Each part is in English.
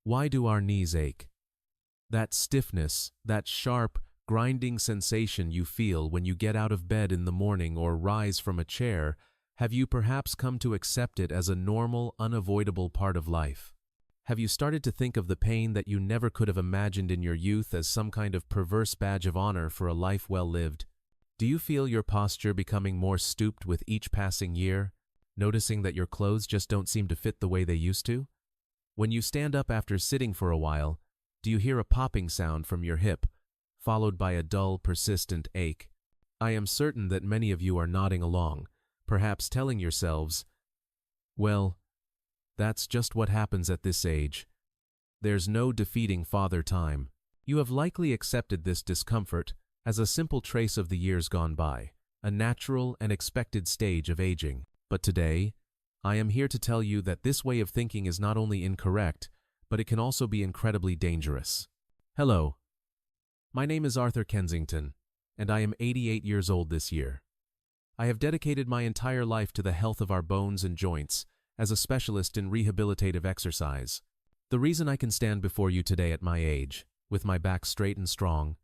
Why do our knees ache? That stiffness, that sharp, grinding sensation you feel when you get out of bed in the morning or rise from a chair, have you perhaps come to accept it as a normal, unavoidable part of life? Have you started to think of the pain that you never could have imagined in your youth as some kind of perverse badge of honor for a life well lived? Do you feel your posture becoming more stooped with each passing year, noticing that your clothes just don't seem to fit the way they used to? When you stand up after sitting for a while, do you hear a popping sound from your hip, followed by a dull, persistent ache? I am certain that many of you are nodding along, perhaps telling yourselves, well, that's just what happens at this age. There's no defeating Father Time. You have likely accepted this discomfort as a simple trace of the years gone by, a natural and expected stage of aging. But today, I am here to tell you that this way of thinking is not only incorrect, but it can also be incredibly dangerous. Hello. My name is Arthur Kensington, and I am 88 years old this year. I have dedicated my entire life to the health of our bones and joints as a specialist in rehabilitative exercise. The reason I can stand before you today at my age, with my back straight and strong,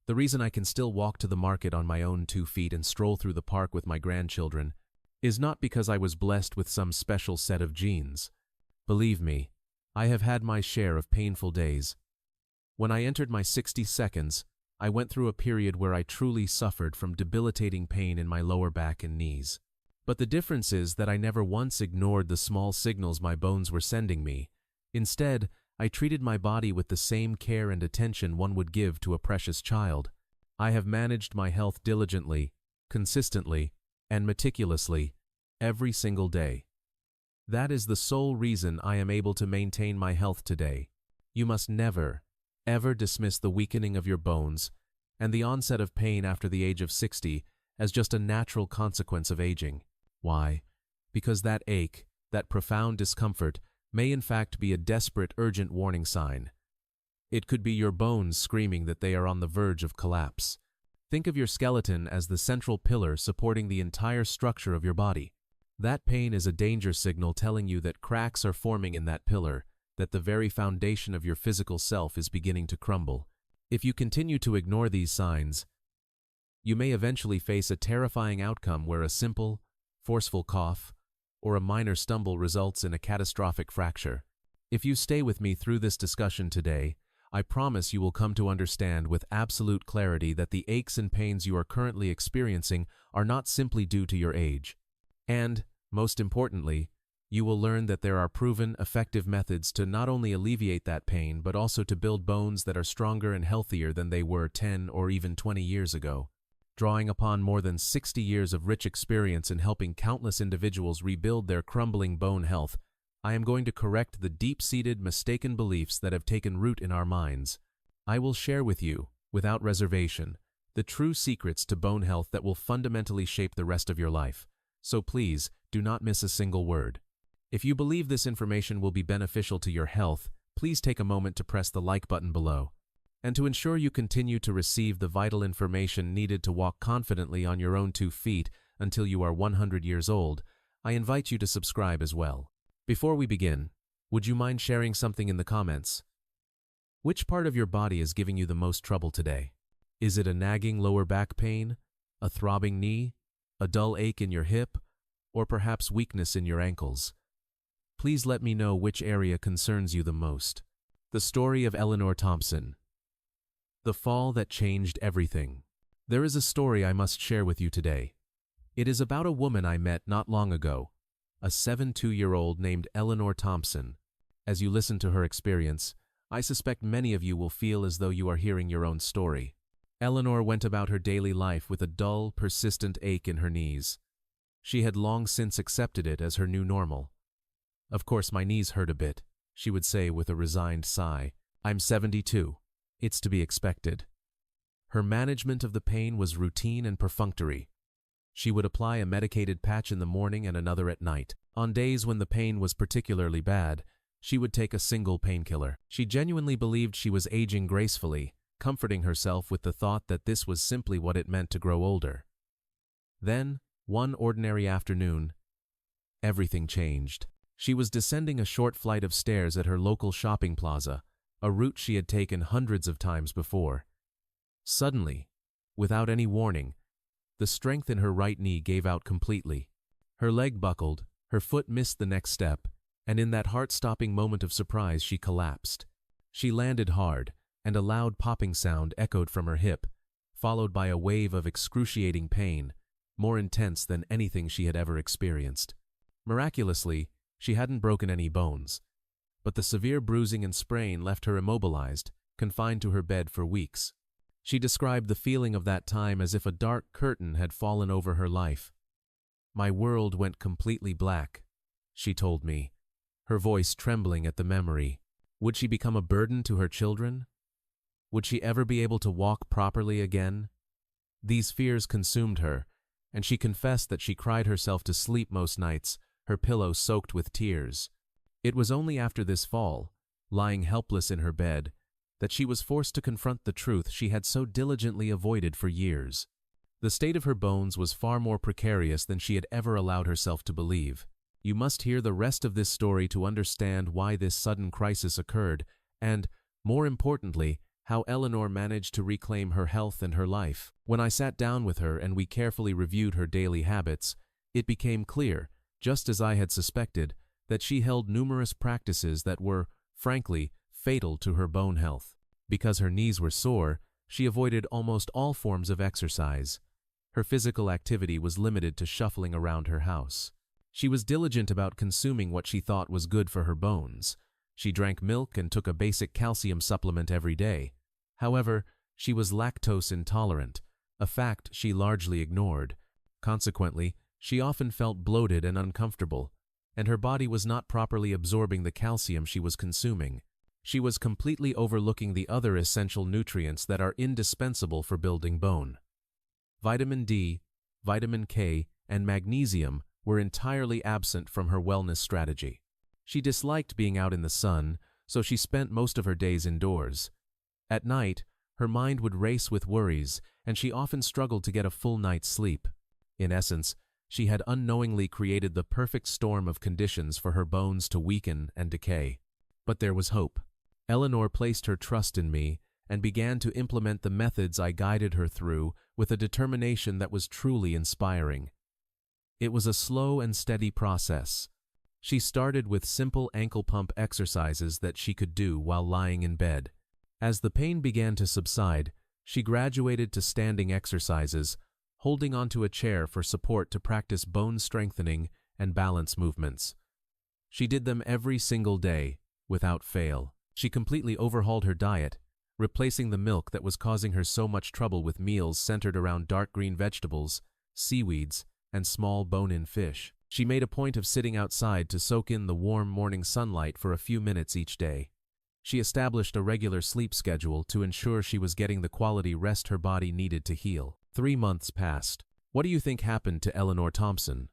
the reason I can still walk to the market on my own 2 feet and stroll through the park with my grandchildren, is not because I was blessed with some special set of genes. Believe me, I have had my share of painful days. When I entered my 60 I went through a period where I truly suffered from debilitating pain in my lower back and knees. But the difference is that I never once ignored the small signals my bones were sending me. Instead, I treated my body with the same care and attention one would give to a precious child. I have managed my health diligently, consistently, and meticulously, every single day. That is the sole reason I am able to maintain my health today. You must never, ever dismiss the weakening of your bones and the onset of pain after the age of 60 as just a natural consequence of aging. Why? Because that ache, that profound discomfort, may in fact be a desperate, urgent warning sign. It could be your bones screaming that they are on the verge of collapse. Think of your skeleton as the central pillar supporting the entire structure of your body. That pain is a danger signal telling you that cracks are forming in that pillar, that the very foundation of your physical self is beginning to crumble. If you continue to ignore these signs, you may eventually face a terrifying outcome where a simple, forceful cough or a minor stumble results in a catastrophic fracture. If you stay with me through this discussion today, I promise you will come to understand with absolute clarity that the aches and pains you are currently experiencing are not simply due to your age. And, most importantly, you will learn that there are proven, effective methods to not only alleviate that pain, but also to build bones that are stronger and healthier than they were 10 or even 20 years ago. Drawing upon more than 60 years of rich experience in helping countless individuals rebuild their crumbling bone health, I am going to correct the deep-seated, mistaken beliefs that have taken root in our minds. I will share with you, without reservation, the true secrets to bone health that will fundamentally shape the rest of your life. So please, do not miss a single word. If you believe this information will be beneficial to your health, please take a moment to press the like button below. And to ensure you continue to receive the vital information needed to walk confidently on your own 2 feet until you are 100 years old, I invite you to subscribe as well. Before we begin, would you mind sharing something in the comments? Which part of your body is giving you the most trouble today? Is it a nagging lower back pain, a throbbing knee, a dull ache in your hip, or perhaps weakness in your ankles? Please let me know which area concerns you the most. The story of Eleanor Thompson. The fall that changed everything. There is a story I must share with you today. It is about a woman I met not long ago, a 72-year-old named Eleanor Thompson. As you listen to her experience, I suspect many of you will feel as though you are hearing your own story. Eleanor went about her daily life with a dull, persistent ache in her knees. She had long since accepted it as her new normal. "Of course my knees hurt a bit," she would say with a resigned sigh. "I'm 72. It's to be expected." Her management of the pain was routine and perfunctory. She would apply a medicated patch in the morning and another at night. On days when the pain was particularly bad, she would take a single painkiller. She genuinely believed she was aging gracefully, comforting herself with the thought that this was simply what it meant to grow older. Then, one ordinary afternoon, everything changed. She was descending a short flight of stairs at her local shopping plaza, a route she had taken hundreds of times before. Suddenly, without any warning, the strength in her right knee gave out completely. Her leg buckled, her foot missed the next step, and in that heart-stopping moment of surprise she collapsed. She landed hard, and a loud popping sound echoed from her hip, followed by a wave of excruciating pain, more intense than anything she had ever experienced. Miraculously, she hadn't broken any bones, but the severe bruising and sprain left her immobilized, confined to her bed for weeks. She described the feeling of that time as if a dark curtain had fallen over her life. "My world went completely black," she told me, her voice trembling at the memory. Would she become a burden to her children? Would she ever be able to walk properly again? These fears consumed her, and she confessed that she cried herself to sleep most nights, her pillow soaked with tears. It was only after this fall, lying helpless in her bed, that she was forced to confront the truth she had so diligently avoided for years. The state of her bones was far more precarious than she had ever allowed herself to believe. You must hear the rest of this story to understand why this sudden crisis occurred and, more importantly, how Eleanor managed to reclaim her health and her life. When I sat down with her and we carefully reviewed her daily habits, it became clear, just as I had suspected, that she held numerous practices that were, frankly, fatal to her bone health. Because her knees were sore, she avoided almost all forms of exercise. Her physical activity was limited to shuffling around her house. She was diligent about consuming what she thought was good for her bones. She drank milk and took a basic calcium supplement every day. However, she was lactose intolerant, a fact she largely ignored. Consequently, she often felt bloated and uncomfortable, and her body was not properly absorbing the calcium she was consuming. She was completely overlooking the other essential nutrients that are indispensable for building bone. Vitamin D, vitamin K, and magnesium were entirely absent from her wellness strategy. She disliked being out in the sun, so she spent most of her days indoors. At night, her mind would race with worries, and she often struggled to get a full night's sleep. In essence, she had unknowingly created the perfect storm of conditions for her bones to weaken and decay. But there was hope. Eleanor placed her trust in me and began to implement the methods I guided her through with a determination that was truly inspiring. It was a slow and steady process. She started with simple ankle pump exercises that she could do while lying in bed. As the pain began to subside, she graduated to standing exercises, holding onto a chair for support to practice bone strengthening and balance movements. She did them every single day, without fail. She completely overhauled her diet, replacing the milk that was causing her so much trouble with meals centered around dark green vegetables, seaweeds, and small bone-in fish. She made a point of sitting outside to soak in the warm morning sunlight for a few minutes each day. She established a regular sleep schedule to ensure she was getting the quality rest her body needed to heal. 3 months passed. What do you think happened to Eleanor Thompson?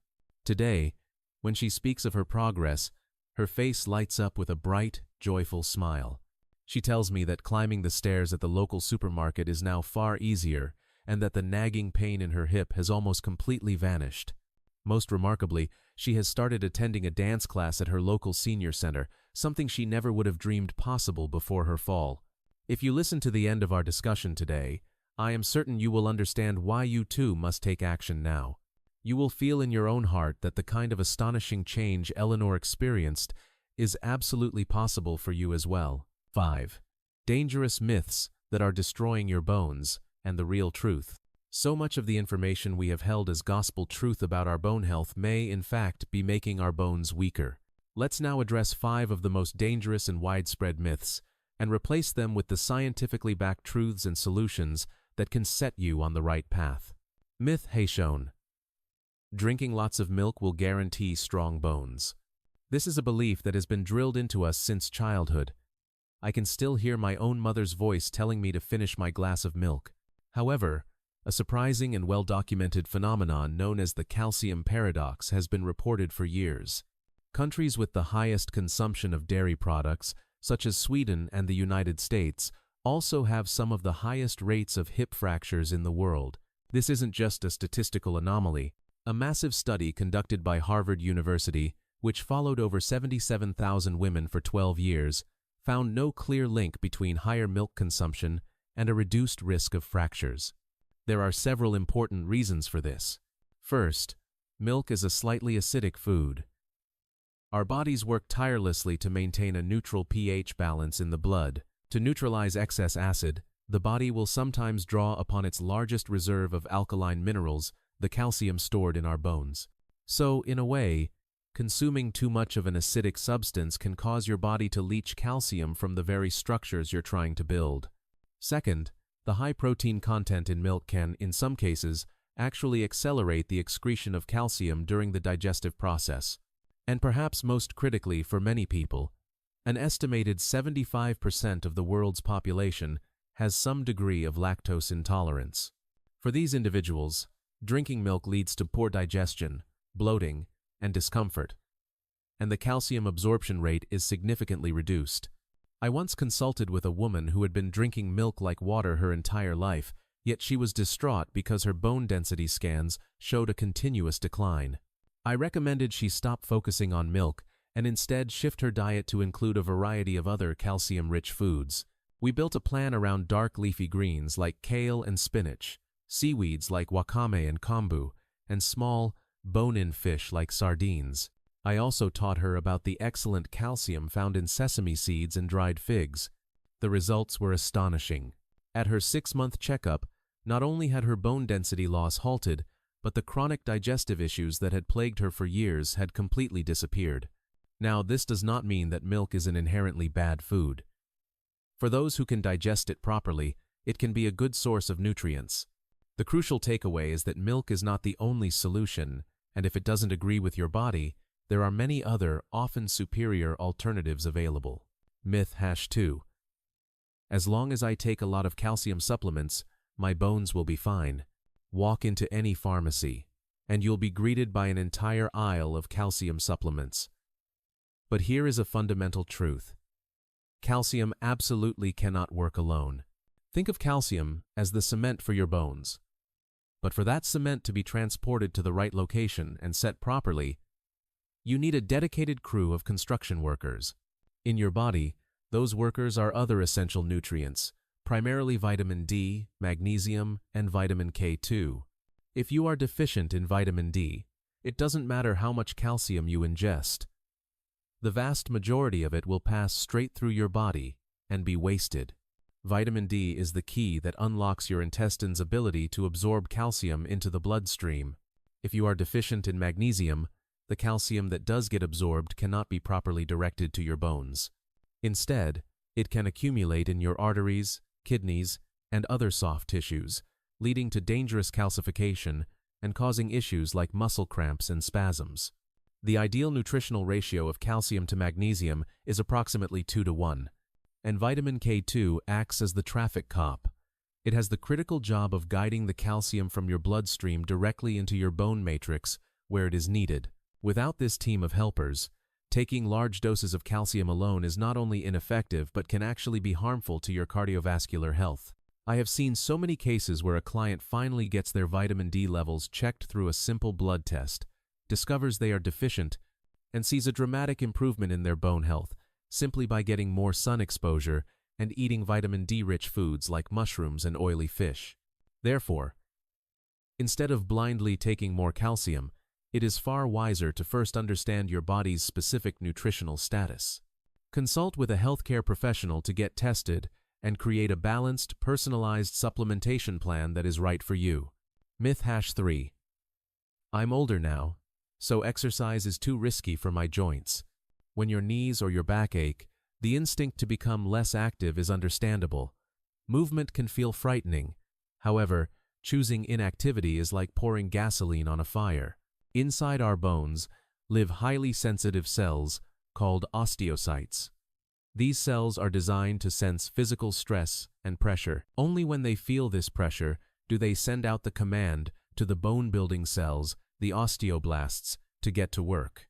Today, when she speaks of her progress, her face lights up with a bright, joyful smile. She tells me that climbing the stairs at the local supermarket is now far easier and that the nagging pain in her hip has almost completely vanished. Most remarkably, she has started attending a dance class at her local senior center, something she never would have dreamed possible before her fall. If you listen to the end of our discussion today, I am certain you will understand why you too must take action now. You will feel in your own heart that the kind of astonishing change Eleanor experienced is absolutely possible for you as well. 5. Dangerous myths that are destroying your bones and the real truth. So much of the information we have held as gospel truth about our bone health may, in fact, be making our bones weaker. Let's now address 5 of the most dangerous and widespread myths and replace them with the scientifically backed truths and solutions that can set you on the right path. Myth Haitian: drinking lots of milk will guarantee strong bones. This is a belief that has been drilled into us since childhood. I can still hear my own mother's voice telling me to finish my glass of milk. However, a surprising and well-documented phenomenon known as the calcium paradox has been reported for years. Countries with the highest consumption of dairy products, such as Sweden and the United States, also have some of the highest rates of hip fractures in the world. This isn't just a statistical anomaly. A massive study conducted by Harvard University, which followed over 77,000 women for 12 years, found no clear link between higher milk consumption and a reduced risk of fractures. There are several important reasons for this. First, milk is a slightly acidic food. Our bodies work tirelessly to maintain a neutral pH balance in the blood. To neutralize excess acid, the body will sometimes draw upon its largest reserve of alkaline minerals, the calcium stored in our bones. So, in a way, consuming too much of an acidic substance can cause your body to leach calcium from the very structures you're trying to build. Second, the high protein content in milk can, in some cases, actually accelerate the excretion of calcium during the digestive process. And perhaps most critically for many people, an estimated 75% of the world's population has some degree of lactose intolerance. For these individuals, drinking milk leads to poor digestion, bloating, and discomfort, and the calcium absorption rate is significantly reduced. I once consulted with a woman who had been drinking milk like water her entire life, yet she was distraught because her bone density scans showed a continuous decline. I recommended she stop focusing on milk and instead shift her diet to include a variety of other calcium-rich foods. We built a plan around dark leafy greens like kale and spinach, seaweeds like wakame and kombu, and small, bone-in fish like sardines. I also taught her about the excellent calcium found in sesame seeds and dried figs. The results were astonishing. At her 6-month checkup, not only had her bone density loss halted, but the chronic digestive issues that had plagued her for years had completely disappeared. Now, this does not mean that milk is an inherently bad food. For those who can digest it properly, it can be a good source of nutrients. The crucial takeaway is that milk is not the only solution, and if it doesn't agree with your body, there are many other, often superior alternatives available. Myth #2. As long as I take a lot of calcium supplements, my bones will be fine. Walk into any pharmacy, and you'll be greeted by an entire aisle of calcium supplements. But here is a fundamental truth. Calcium absolutely cannot work alone. Think of calcium as the cement for your bones. But for that cement to be transported to the right location and set properly, you need a dedicated crew of construction workers. In your body, those workers are other essential nutrients, primarily vitamin D, magnesium, and vitamin K2. If you are deficient in vitamin D, it doesn't matter how much calcium you ingest. The vast majority of it will pass straight through your body and be wasted. Vitamin D is the key that unlocks your intestine's ability to absorb calcium into the bloodstream. If you are deficient in magnesium, the calcium that does get absorbed cannot be properly directed to your bones. Instead, it can accumulate in your arteries, kidneys, and other soft tissues, leading to dangerous calcification and causing issues like muscle cramps and spasms. The ideal nutritional ratio of calcium to magnesium is approximately 2:1, and vitamin K2 acts as the traffic cop. It has the critical job of guiding the calcium from your bloodstream directly into your bone matrix where it is needed. Without this team of helpers, taking large doses of calcium alone is not only ineffective but can actually be harmful to your cardiovascular health. I have seen so many cases where a client finally gets their vitamin D levels checked through a simple blood test, discovers they are deficient, and sees a dramatic improvement in their bone health simply by getting more sun exposure and eating vitamin D-rich foods like mushrooms and oily fish. Therefore, instead of blindly taking more calcium, it is far wiser to first understand your body's specific nutritional status. Consult with a healthcare professional to get tested and create a balanced, personalized supplementation plan that is right for you. Myth #3. I'm older now, so exercise is too risky for my joints. When your knees or your back ache, the instinct to become less active is understandable. Movement can feel frightening. However, choosing inactivity is like pouring gasoline on a fire. Inside our bones live highly sensitive cells called osteocytes. These cells are designed to sense physical stress and pressure. Only when they feel this pressure do they send out the command to the bone-building cells, the osteoblasts, to get to work.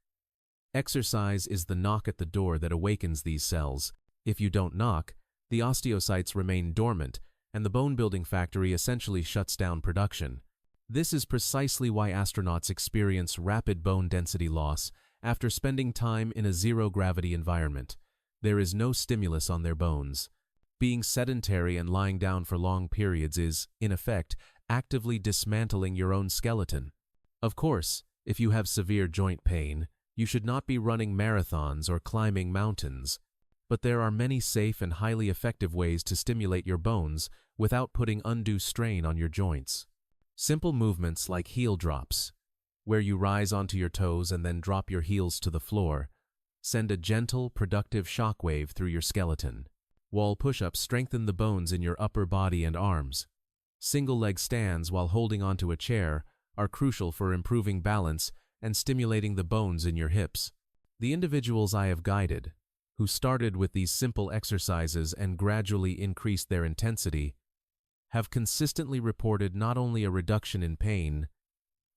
Exercise is the knock at the door that awakens these cells. If you don't knock, the osteocytes remain dormant, and the bone-building factory essentially shuts down production. This is precisely why astronauts experience rapid bone density loss after spending time in a zero-gravity environment. There is no stimulus on their bones. Being sedentary and lying down for long periods is, in effect, actively dismantling your own skeleton. Of course, if you have severe joint pain, you should not be running marathons or climbing mountains. But there are many safe and highly effective ways to stimulate your bones without putting undue strain on your joints. Simple movements like heel drops, where you rise onto your toes and then drop your heels to the floor, send a gentle, productive shock wave through your skeleton. Wall push-ups strengthen the bones in your upper body and arms. Single-leg stands while holding onto a chair are crucial for improving balance and stimulating the bones in your hips. The individuals I have guided, who started with these simple exercises and gradually increased their intensity, have consistently reported not only a reduction in pain,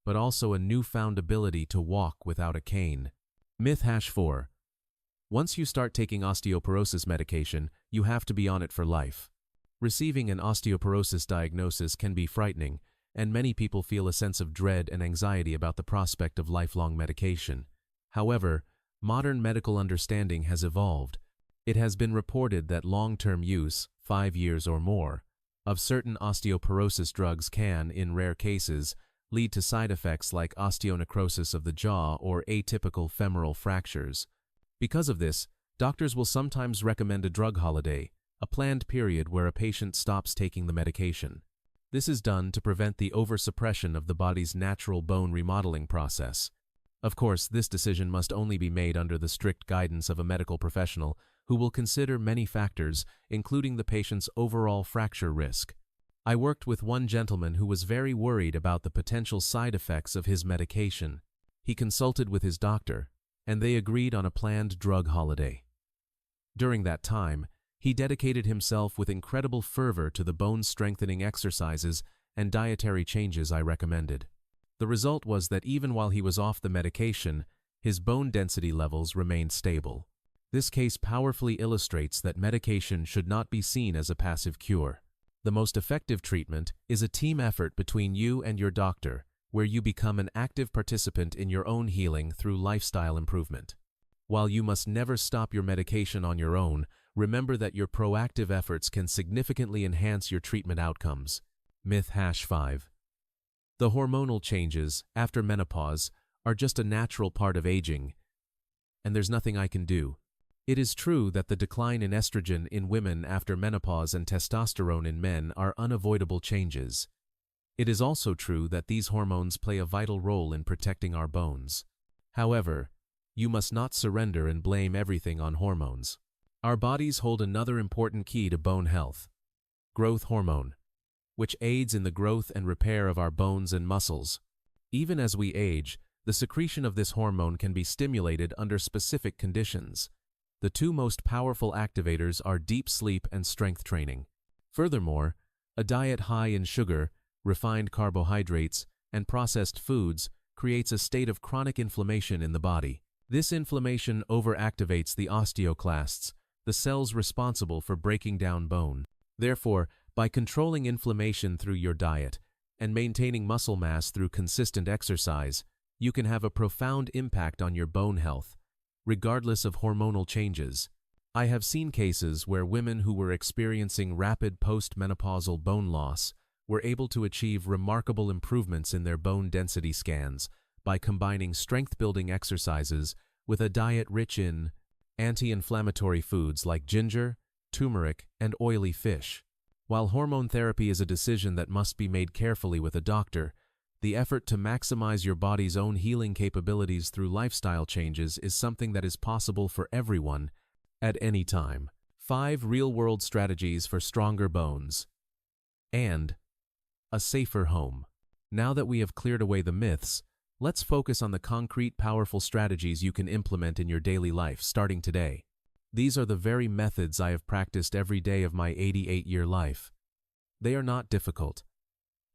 but also a newfound ability to walk without a cane. Myth #4. Once you start taking osteoporosis medication, you have to be on it for life. Receiving an osteoporosis diagnosis can be frightening, and many people feel a sense of dread and anxiety about the prospect of lifelong medication. However, modern medical understanding has evolved. It has been reported that long-term use, 5 years or more, of certain osteoporosis drugs can, in rare cases, lead to side effects like osteonecrosis of the jaw or atypical femoral fractures. Because of this, doctors will sometimes recommend a drug holiday, a planned period where a patient stops taking the medication. This is done to prevent the oversuppression of the body's natural bone remodeling process. Of course, this decision must only be made under the strict guidance of a medical professional who will consider many factors, including the patient's overall fracture risk. I worked with one gentleman who was very worried about the potential side effects of his medication. He consulted with his doctor, and they agreed on a planned drug holiday. During that time, he dedicated himself with incredible fervor to the bone-strengthening exercises and dietary changes I recommended. The result was that even while he was off the medication, his bone density levels remained stable. This case powerfully illustrates that medication should not be seen as a passive cure. The most effective treatment is a team effort between you and your doctor, where you become an active participant in your own healing through lifestyle improvement. While you must never stop your medication on your own, remember that your proactive efforts can significantly enhance your treatment outcomes. Myth #5. The hormonal changes after menopause are just a natural part of aging, and there's nothing I can do. It is true that the decline in estrogen in women after menopause and testosterone in men are unavoidable changes. It is also true that these hormones play a vital role in protecting our bones. However, you must not surrender and blame everything on hormones. Our bodies hold another important key to bone health: growth hormone, which aids in the growth and repair of our bones and muscles. Even as we age, the secretion of this hormone can be stimulated under specific conditions. The two most powerful activators are deep sleep and strength training. Furthermore, a diet high in sugar, refined carbohydrates, and processed foods creates a state of chronic inflammation in the body. This inflammation overactivates the osteoclasts, the cells responsible for breaking down bone. Therefore, by controlling inflammation through your diet and maintaining muscle mass through consistent exercise, you can have a profound impact on your bone health, regardless of hormonal changes. I have seen cases where women who were experiencing rapid postmenopausal bone loss were able to achieve remarkable improvements in their bone density scans by combining strength-building exercises with a diet rich in anti-inflammatory foods like ginger, turmeric, and oily fish. While hormone therapy is a decision that must be made carefully with a doctor, the effort to maximize your body's own healing capabilities through lifestyle changes is something that is possible for everyone at any time. 5 real-world strategies for stronger bones and a safer home. Now that we have cleared away the myths, let's focus on the concrete, powerful strategies you can implement in your daily life starting today. These are the very methods I have practiced every day of my 88-year life. They are not difficult.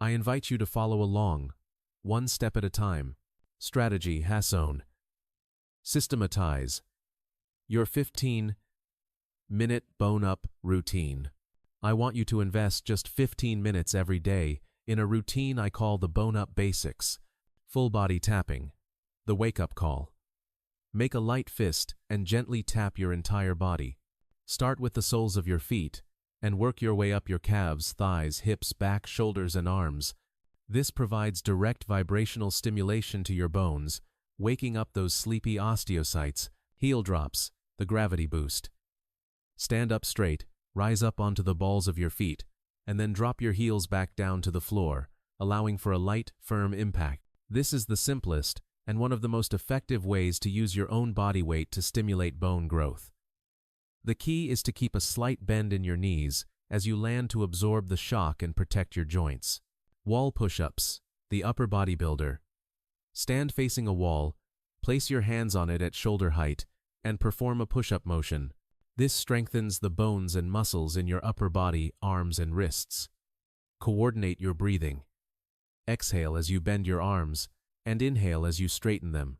I invite you to follow along, one step at a time. Strategy #1. Systematize your 15-minute bone-up routine. I want you to invest just 15 minutes every day in a routine I call the bone-up basics: full body tapping, the wake-up call, Make a light fist and gently tap your entire body. Start with the soles of your feet and work your way up your calves, thighs, hips, back, shoulders, and arms. This provides direct vibrational stimulation to your bones, waking up those sleepy osteocytes. Heel drops, the gravity boost. Stand up straight, rise up onto the balls of your feet, and then drop your heels back down to the floor, allowing for a light, firm impact. This is the simplest and one of the most effective ways to use your own body weight to stimulate bone growth. The key is to keep a slight bend in your knees as you land to absorb the shock and protect your joints. Wall push-ups, the upper bodybuilder. Stand facing a wall, place your hands on it at shoulder height, and perform a push-up motion. This strengthens the bones and muscles in your upper body, arms, and wrists. Coordinate your breathing. Exhale as you bend your arms, and inhale as you straighten them.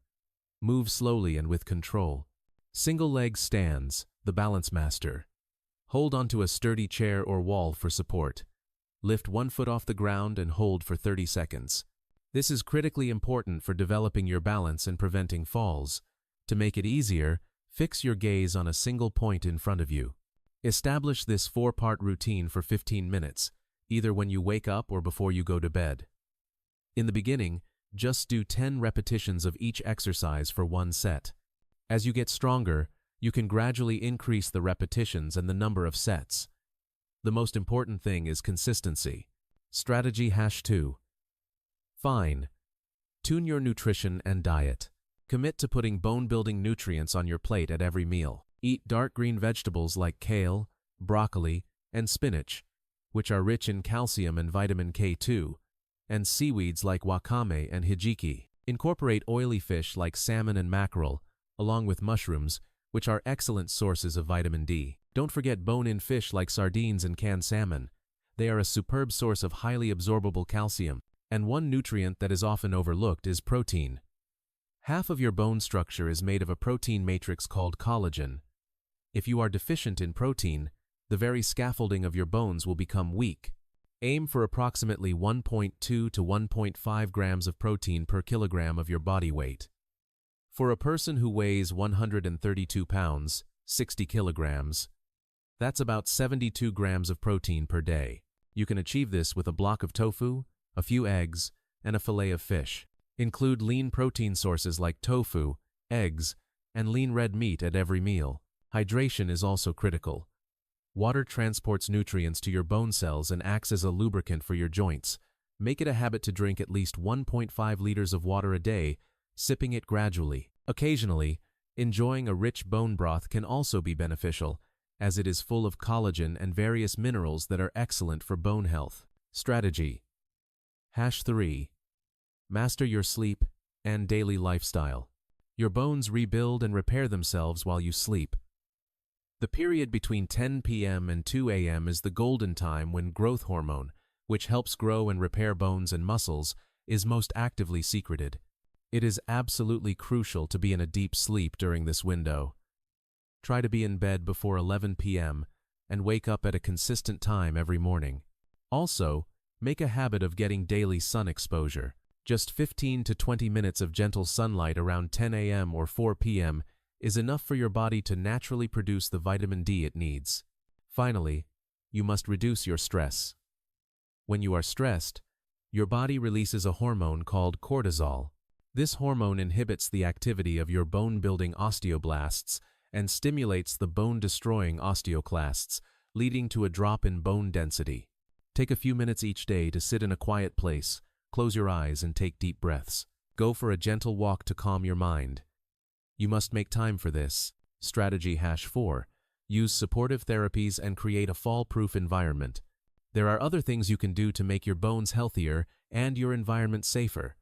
Move slowly and with control. Single leg stands, the balance master. Hold onto a sturdy chair or wall for support. Lift one foot off the ground and hold for 30 seconds. This is critically important for developing your balance and preventing falls. To make it easier, fix your gaze on a single point in front of you. Establish this 4-part routine for 15 minutes, either when you wake up or before you go to bed. In the beginning, just do 10 repetitions of each exercise for one set. As you get stronger, you can gradually increase the repetitions and the number of sets. The most important thing is consistency. Strategy #2. Fine. Tune your nutrition and diet. Commit to putting bone-building nutrients on your plate at every meal. Eat dark green vegetables like kale, broccoli, and spinach, which are rich in calcium and vitamin K2, and seaweeds like wakame and hijiki. Incorporate oily fish like salmon and mackerel, along with mushrooms, which are excellent sources of vitamin D. Don't forget bone-in fish like sardines and canned salmon. They are a superb source of highly absorbable calcium, and one nutrient that is often overlooked is protein. Half of your bone structure is made of a protein matrix called collagen. If you are deficient in protein, the very scaffolding of your bones will become weak. Aim for approximately 1.2 to 1.5 grams of protein per kilogram of your body weight. For a person who weighs 132 pounds, 60 kilograms, that's about 72 grams of protein per day. You can achieve this with a block of tofu, a few eggs, and a fillet of fish. Include lean protein sources like tofu, eggs, and lean red meat at every meal. Hydration is also critical. Water transports nutrients to your bone cells and acts as a lubricant for your joints. Make it a habit to drink at least 1.5 liters of water a day, sipping it gradually. Occasionally, enjoying a rich bone broth can also be beneficial, as it is full of collagen and various minerals that are excellent for bone health. Strategy #3. Master your sleep and daily lifestyle. Your bones rebuild and repair themselves while you sleep. The period between 10 p.m. and 2 a.m. is the golden time when growth hormone, which helps grow and repair bones and muscles, is most actively secreted. It is absolutely crucial to be in a deep sleep during this window. Try to be in bed before 11 p.m. and wake up at a consistent time every morning. Also, make a habit of getting daily sun exposure. Just 15 to 20 minutes of gentle sunlight around 10 a.m. or 4 p.m. is enough for your body to naturally produce the vitamin D it needs. Finally, you must reduce your stress. When you are stressed, your body releases a hormone called cortisol. This hormone inhibits the activity of your bone-building osteoblasts and stimulates the bone-destroying osteoclasts, leading to a drop in bone density. Take a few minutes each day to sit in a quiet place, close your eyes, and take deep breaths. Go for a gentle walk to calm your mind. You must make time for this. Strategy #4. Use supportive therapies and create a fall-proof environment. There are other things you can do to make your bones healthier and your environment safer.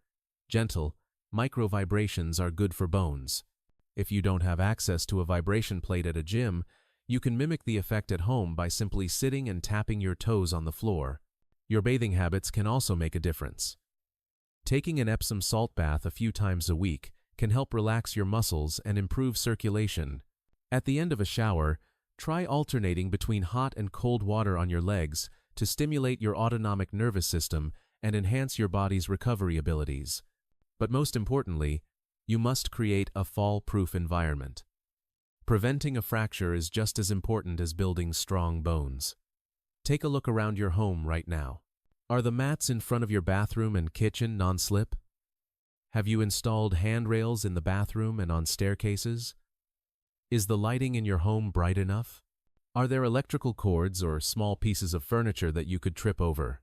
Gentle, micro vibrations are good for bones. If you don't have access to a vibration plate at a gym, you can mimic the effect at home by simply sitting and tapping your toes on the floor. Your bathing habits can also make a difference. Taking an Epsom salt bath a few times a week can help relax your muscles and improve circulation. At the end of a shower, try alternating between hot and cold water on your legs to stimulate your autonomic nervous system and enhance your body's recovery abilities. But most importantly, You must create a fall-proof environment. Preventing a fracture is just as important as building strong bones. Take a look around your home right now. Are the mats in front of your bathroom and kitchen non-slip? Have you installed handrails in the bathroom and on staircases? Is the lighting in your home bright enough? Are there electrical cords or small pieces of furniture that you could trip over?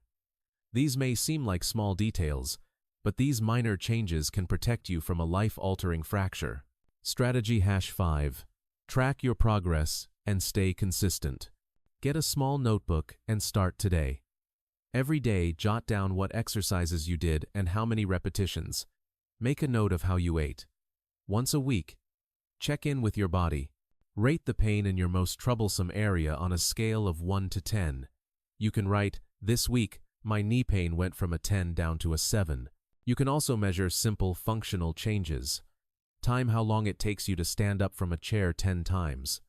These may seem like small details, but these minor changes can protect you from a life-altering fracture. Strategy #5. Track your progress and stay consistent. Get a small notebook and start today. Every day, jot down what exercises you did and how many repetitions. Make a note of how you ate. Once a week, check in with your body. Rate the pain in your most troublesome area on a scale of 1 to 10. You can write, "This week, my knee pain went from a 10 down to a 7. You can also measure simple functional changes. Time how long it takes you to stand up from a chair 10 times.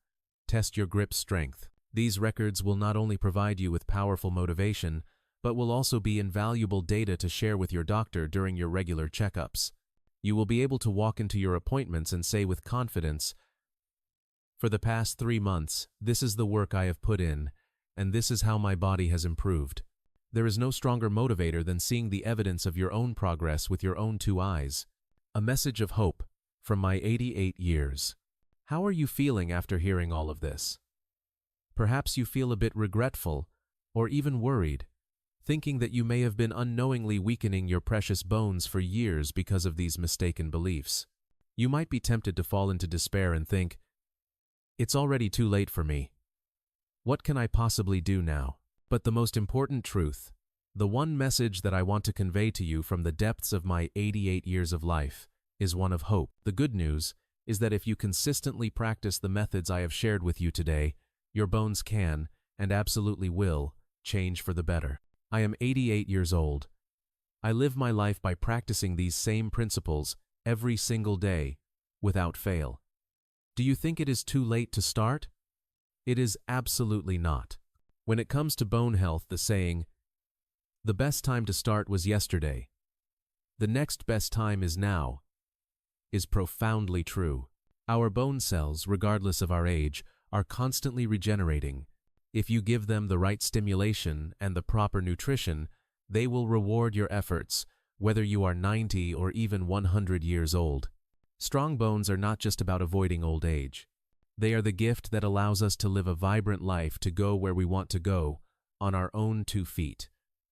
Test your grip strength. These records will not only provide you with powerful motivation, but will also be invaluable data to share with your doctor during your regular checkups. You will be able to walk into your appointments and say with confidence, "For the past 3 months, this is the work I have put in, and this is how my body has improved." There is no stronger motivator than seeing the evidence of your own progress with your own 2 eyes. A message of hope from my 88 years. How are you feeling after hearing all of this? Perhaps you feel a bit regretful or even worried, thinking that you may have been unknowingly weakening your precious bones for years because of these mistaken beliefs. You might be tempted to fall into despair and think, "It's already too late for me. What can I possibly do now?" But the most important truth, the one message that I want to convey to you from the depths of my 88 years of life, is one of hope. The good news is that if you consistently practice the methods I have shared with you today, your bones can, and absolutely will, change for the better. I am 88 years old. I live my life by practicing these same principles every single day, without fail. Do you think it is too late to start? It is absolutely not. When it comes to bone health, the saying, "The best time to start was yesterday. The next best time is now," is profoundly true. Our bone cells, regardless of our age, are constantly regenerating. If you give them the right stimulation and the proper nutrition, they will reward your efforts, whether you are 90 or even 100 years old. Strong bones are not just about avoiding old age. They are the gift that allows us to live a vibrant life, to go where we want to go, on our own 2 feet,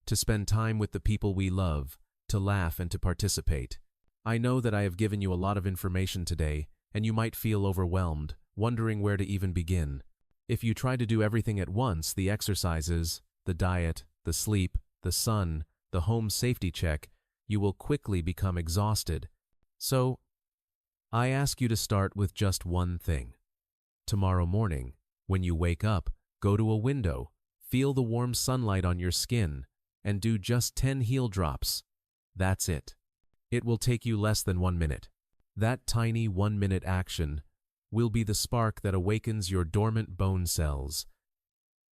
to spend time with the people we love, to laugh and to participate. I know that I have given you a lot of information today, and you might feel overwhelmed, wondering where to even begin. If you try to do everything at once, the exercises, the diet, the sleep, the sun, the home safety check, you will quickly become exhausted. So, I ask you to start with just one thing. Tomorrow morning, when you wake up, go to a window, feel the warm sunlight on your skin, and do just 10 heel drops. That's it. It will take you less than 1 minute. That tiny 1-minute action will be the spark that awakens your dormant bone cells.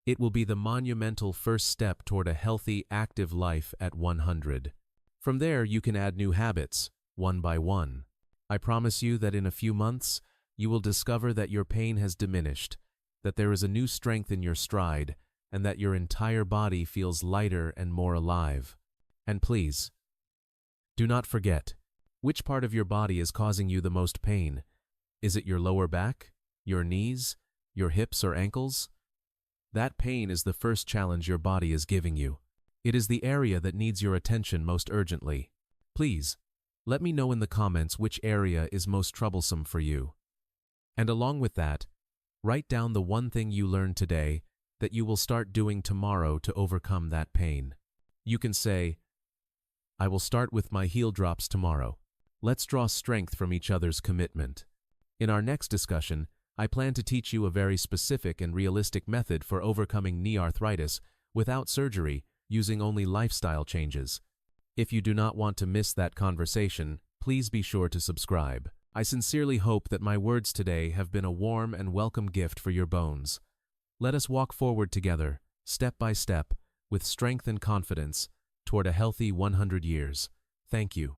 It will be the monumental first step toward a healthy, active life at 100. From there, you can add new habits, one by one. I promise you that in a few months, you will discover that your pain has diminished, that there is a new strength in your stride, and that your entire body feels lighter and more alive. And please, do not forget, which part of your body is causing you the most pain? Is it your lower back, your knees, your hips or ankles? That pain is the first challenge your body is giving you. It is the area that needs your attention most urgently. Please, let me know in the comments which area is most troublesome for you. And along with that, write down the one thing you learned today that you will start doing tomorrow to overcome that pain. You can say, "I will start with my heel drops tomorrow." Let's draw strength from each other's commitment. In our next discussion, I plan to teach you a very specific and realistic method for overcoming knee arthritis without surgery, using only lifestyle changes. If you do not want to miss that conversation, please be sure to subscribe. I sincerely hope that my words today have been a warm and welcome gift for your bones. Let us walk forward together, step by step, with strength and confidence, toward a healthy 100 years. Thank you.